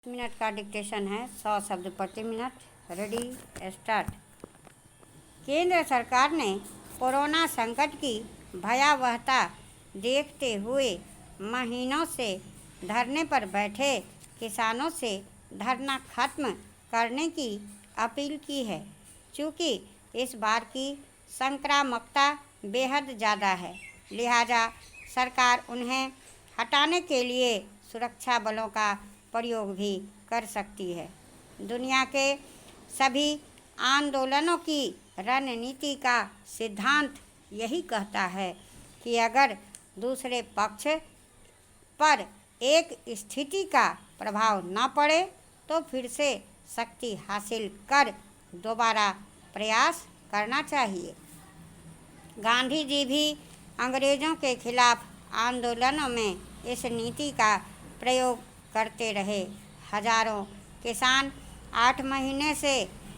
Minute का dictation है, 100 शब्द प्रति मिनट। Ready start. केंद्र सरकार ने कोरोना संकट की भयावहता देखते हुए महीनों से धरने पर बैठे किसानों से धरना खत्म करने की अपील की है। चूँकि इस बार की संक्रामकता बेहद ज़्यादा है, लिहाजा सरकार उन्हें हटाने के लिए सुरक्षा बलों का प्रयोग भी कर सकती है। दुनिया के सभी आंदोलनों की रणनीति का सिद्धांत यही कहता है कि अगर दूसरे पक्ष पर एक स्थिति का प्रभाव न पड़े तो फिर से शक्ति हासिल कर दोबारा प्रयास करना चाहिए। गांधी जी भी अंग्रेज़ों के खिलाफ आंदोलनों में इस नीति का प्रयोग करते रहे। हजारों किसान 8 महीने से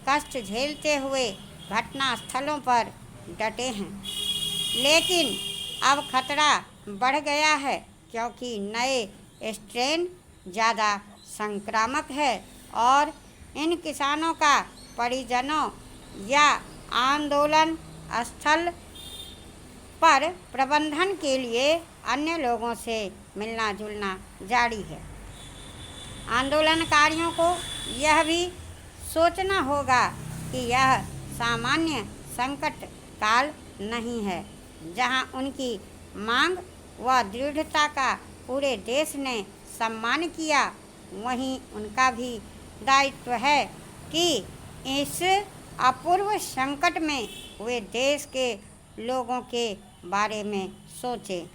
कष्ट झेलते हुए घटना स्थलों पर डटे हैं, लेकिन अब खतरा बढ़ गया है क्योंकि नए स्ट्रेन ज़्यादा संक्रामक है और इन किसानों का परिजनों या आंदोलन स्थल पर प्रबंधन के लिए अन्य लोगों से मिलना जुलना जारी है। आंदोलनकारियों को यह भी सोचना होगा कि यह सामान्य संकट काल नहीं है, जहां उनकी मांग व दृढ़ता का पूरे देश ने सम्मान किया। वहीं उनका भी दायित्व है कि इस अपूर्व संकट में वे देश के लोगों के बारे में सोचें।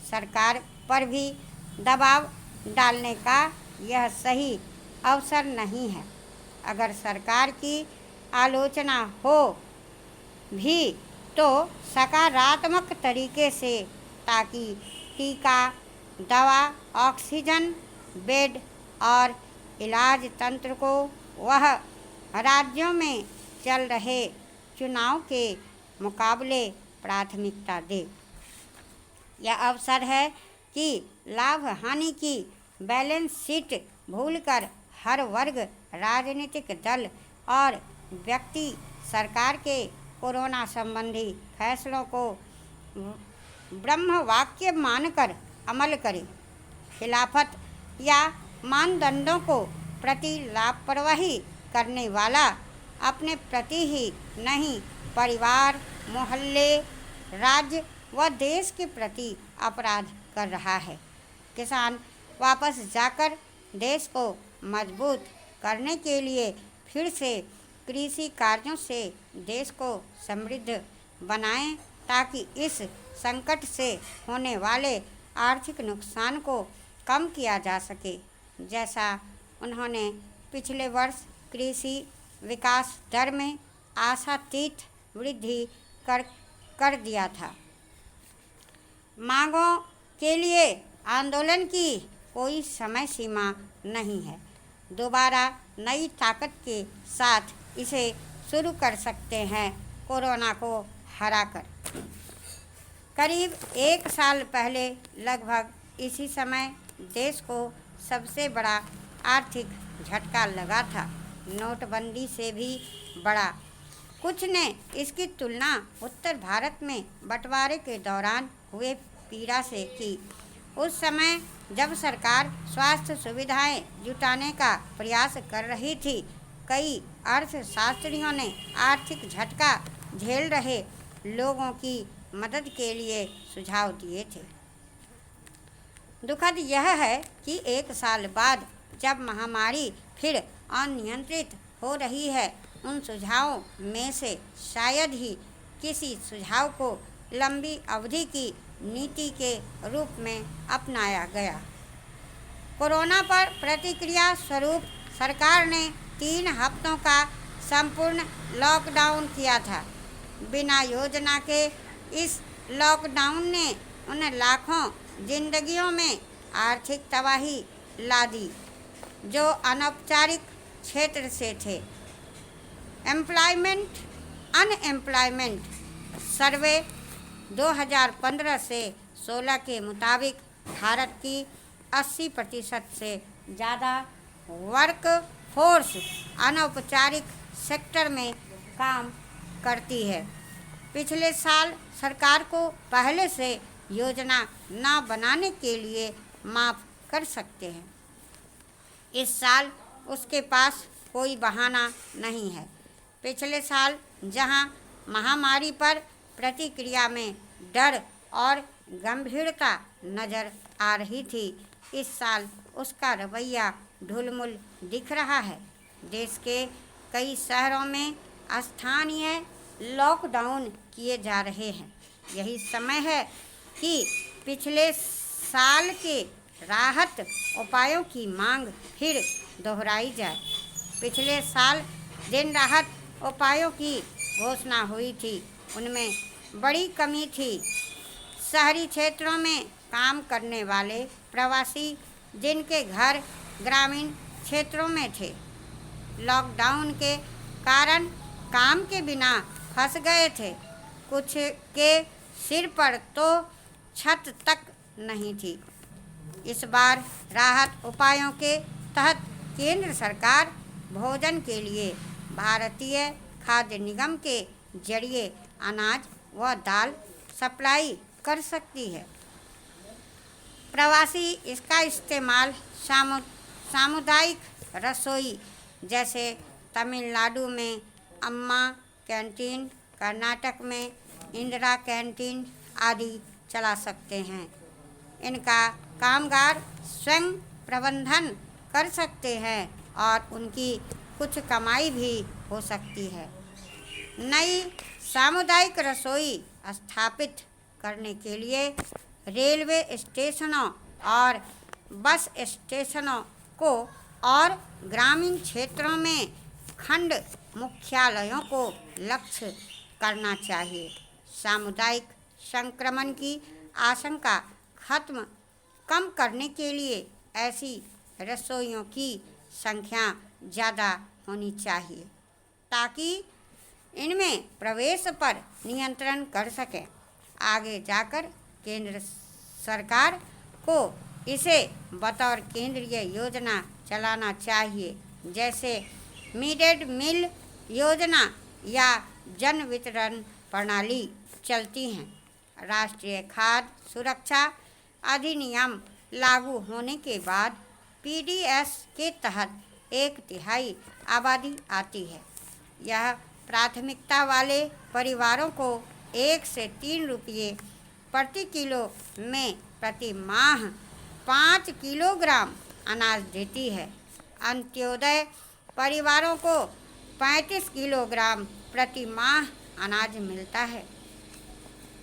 सरकार पर भी दबाव डालने का यह सही अवसर नहीं है। अगर सरकार की आलोचना हो भी तो सकारात्मक तरीके से, ताकि टीका, दवा, ऑक्सीजन, बेड और इलाज तंत्र को वह राज्यों में चल रहे चुनाव के मुकाबले प्राथमिकता दे। यह अवसर है कि लाभ हानि की बैलेंस शीट भूलकर हर वर्ग, राजनीतिक दल और व्यक्ति सरकार के कोरोना संबंधी फैसलों को ब्रह्म वाक्य मानकर अमल करे। खिलाफत या मानदंडों को प्रति लापरवाही करने वाला अपने प्रति ही नहीं, परिवार, मोहल्ले, राज्य व देश के प्रति अपराध कर रहा है। किसान वापस जाकर देश को मजबूत करने के लिए फिर से कृषि कार्यों से देश को समृद्ध बनाएं, ताकि इस संकट से होने वाले आर्थिक नुकसान को कम किया जा सके, जैसा उन्होंने पिछले वर्ष कृषि विकास दर में आशातीत वृद्धि कर दिया था। मांगों के लिए आंदोलन की कोई समय सीमा नहीं है। दोबारा नई ताकत के साथ इसे शुरू कर सकते हैं, कोरोना को हराकर। करीब 1 साल पहले लगभग इसी समय देश को सबसे बड़ा आर्थिक झटका लगा था, नोटबंदी से भी बड़ा। कुछ ने इसकी तुलना उत्तर भारत में बंटवारे के दौरान हुए पीड़ा से की। उस समय जब सरकार स्वास्थ्य सुविधाएं जुटाने का प्रयास कर रही थी, कई अर्थशास्त्रियों ने आर्थिक झटका झेल रहे लोगों की मदद के लिए सुझाव दिए थे। दुखद यह है कि 1 साल बाद जब महामारी फिर अनियंत्रित हो रही है, उन सुझावों में से शायद ही किसी सुझाव को लंबी अवधि की नीति के रूप में अपनाया गया। कोरोना पर प्रतिक्रिया स्वरूप सरकार ने 3 हफ्तों का संपूर्ण लॉकडाउन किया था। बिना योजना के इस लॉकडाउन ने उन लाखों जिंदगियों में आर्थिक तबाही ला दी जो अनौपचारिक क्षेत्र से थे। अनएम्प्लॉयमेंट सर्वे 2015 से 16 के मुताबिक भारत की 80% से ज़्यादा वर्क फोर्स अनौपचारिक सेक्टर में काम करती है। पिछले साल सरकार को पहले से योजना न बनाने के लिए माफ़ कर सकते हैं। इस साल उसके पास कोई बहाना नहीं है। पिछले साल जहां महामारी पर प्रतिक्रिया में डर और गंभीरता नज़र आ रही थी, इस साल उसका रवैया ढुलमुल दिख रहा है। देश के कई शहरों में स्थानीय लॉकडाउन किए जा रहे हैं। यही समय है कि पिछले साल के राहत उपायों की मांग फिर दोहराई जाए। पिछले साल जिन राहत उपायों की घोषणा हुई थी, उनमें बड़ी कमी थी। शहरी क्षेत्रों में काम करने वाले प्रवासी जिनके घर ग्रामीण क्षेत्रों में थे, लॉकडाउन के कारण काम के बिना फंस गए थे। कुछ के सिर पर तो छत तक नहीं थी। इस बार राहत उपायों के तहत केंद्र सरकार भोजन के लिए भारतीय खाद्य निगम के जरिए अनाज व दाल सप्लाई कर सकती है। प्रवासी इसका इस्तेमाल सामुदायिक रसोई जैसे तमिलनाडु में अम्मा कैंटीन, कर्नाटक में इंदिरा कैंटीन आदि चला सकते हैं। इनका कामगार स्वयं प्रबंधन कर सकते हैं और उनकी कुछ कमाई भी हो सकती है। नई सामुदायिक रसोई स्थापित करने के लिए रेलवे स्टेशनों और बस स्टेशनों को और ग्रामीण क्षेत्रों में खंड मुख्यालयों को लक्ष्य करना चाहिए। सामुदायिक संक्रमण की आशंका कम करने के लिए ऐसी रसोइयों की संख्या ज़्यादा होनी चाहिए ताकि इनमें प्रवेश पर नियंत्रण कर सकें। आगे जाकर केंद्र सरकार को इसे बतौर केंद्रीय योजना चलाना चाहिए, जैसे मिड डे मील योजना या जन वितरण प्रणाली चलती हैं। राष्ट्रीय खाद्य सुरक्षा अधिनियम लागू होने के बाद पीडीएस के तहत 1/3 आबादी आती है। यह प्राथमिकता वाले परिवारों को 1 से 3 रुपये प्रति किलो में प्रति माह 5 किलोग्राम अनाज देती है। अंत्योदय परिवारों को 35 किलोग्राम प्रति माह अनाज मिलता है।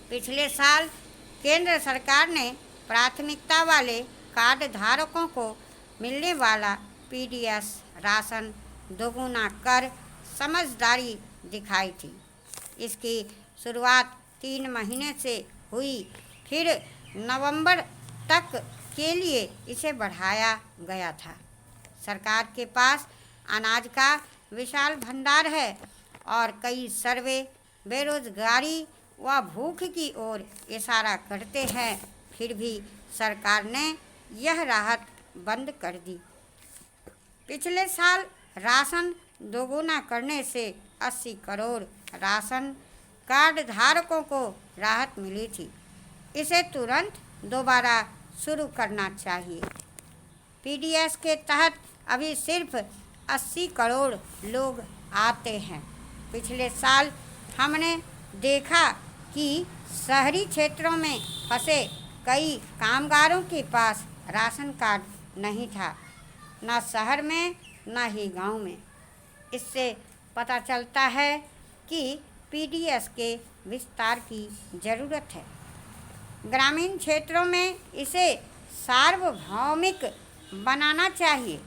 पिछले साल केंद्र सरकार ने प्राथमिकता वाले कार्ड धारकों को मिलने वाला पीडीएस राशन दोगुना कर समझदारी दिखाई थी। इसकी शुरुआत 3 महीने से हुई, फिर नवंबर तक के लिए इसे बढ़ाया गया था। सरकार के पास अनाज का विशाल भंडार है और कई सर्वे बेरोजगारी व भूख की ओर इशारा करते हैं, फिर भी सरकार ने यह राहत बंद कर दी। पिछले साल राशन दोगुना करने से 80 करोड़ राशन कार्ड धारकों को राहत मिली थी। इसे तुरंत दोबारा शुरू करना चाहिए। पीडीएस के तहत अभी सिर्फ 80 करोड़ लोग आते हैं। पिछले साल हमने देखा कि शहरी क्षेत्रों में फंसे कई कामगारों के पास राशन कार्ड नहीं था, न शहर में न ही गांव में। इससे पता चलता है कि पीडीएस के विस्तार की ज़रूरत है। ग्रामीण क्षेत्रों में इसे सार्वभौमिक बनाना चाहिए।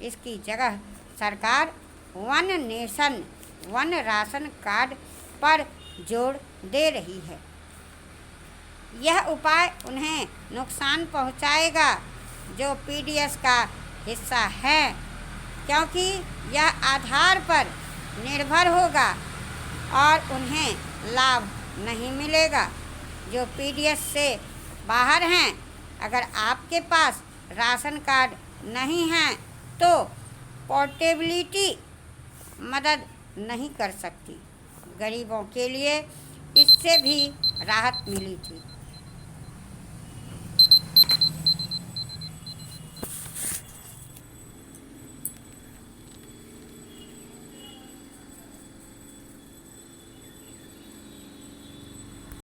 इसकी जगह सरकार one nation one ration card पर जोर दे रही है। यह उपाय उन्हें नुकसान पहुंचाएगा जो पीडीएस का हिस्सा है, क्योंकि यह आधार पर निर्भर होगा और उन्हें लाभ नहीं मिलेगा। जो पीडीएस से बाहर हैं, अगर आपके पास राशन कार्ड नहीं है तो पोर्टेबिलिटी मदद नहीं कर सकती। गरीबों के लिए इससे भी राहत मिली थी।